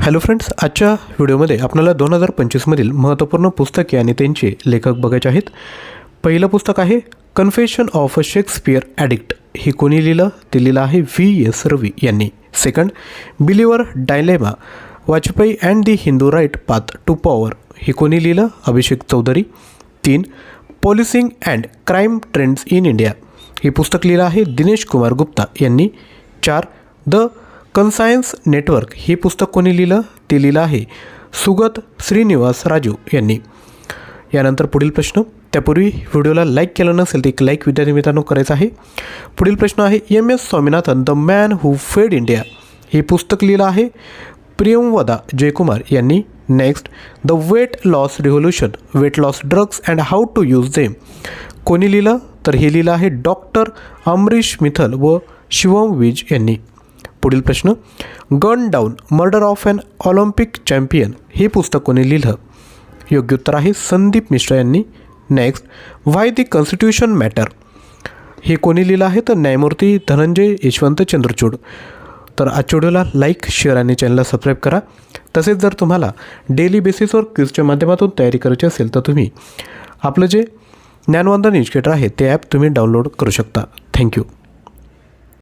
Hello friends, आजच्या व्हिडिओमध्ये आपल्याला 2025मधील महत्त्वपूर्ण पुस्तके आणि त्यांचे लेखक बघायचे आहेत. पहिलं पुस्तक आहे confession of a Shakespeare addict. हे कोणी लिहिलं? ते लिहिलं आहे V.S. रवी यांनी. Second, believer dilemma, Vajpayee and the Hindu right path to power. हे कोणी लिहिलं? Abhishek Chaudhary. 3, policing and crime trends in India. हे पुस्तक लिहिलं आहे दिनेश कुमार गुप्ता यांनी. 4, द कन्सायन्स नेटवर्क. हे पुस्तक कोणी लिहिलं? ते लिहिलं आहे सुगत श्रीनिवास राजू यांनी. यानंतर पुढील प्रश्न. त्यापूर्वी व्हिडिओला लाईक केलं नसेल तर एक लाईक विद्यार्थी मित्रांनो करायचं आहे. पुढील प्रश्न आहे M.S. Swaminathan, the man who फेड इंडिया. हे पुस्तक लिहिलं आहे प्रियंवदा जयकुमार यांनी. Next, the weight loss revolution, weight loss drugs and how to use them. कोणी लिहिलं? तर हे लिहिलं आहे डॉक्टर अमरीश मिथल व शिवम विज यांनी. पुढील प्रश्न, gun down, murder of an Olympic champion. हे पुस्तक कोणी लिहिलं? योग्य उत्तर आहे संदीप मिश्रा यांनी. Next, why the constitution matter. हे कोणी लिहिलं आहे? तर न्यायमूर्ती धनंजय यशवंत चंद्रचूड. तर आजच्या व्हिडिओला लाईक, शेअर आणि चॅनलला सबस्क्राईब करा. तसेच जर तुम्हाला डेली बेसिसवर क्विजच्या माध्यमातून तयारी करायची असेल तर तुम्ही आपलं जे ज्ञानवंदन एज्युकेटर आहे ते ॲप तुम्ही डाउनलोड करू शकता. थँक्यू.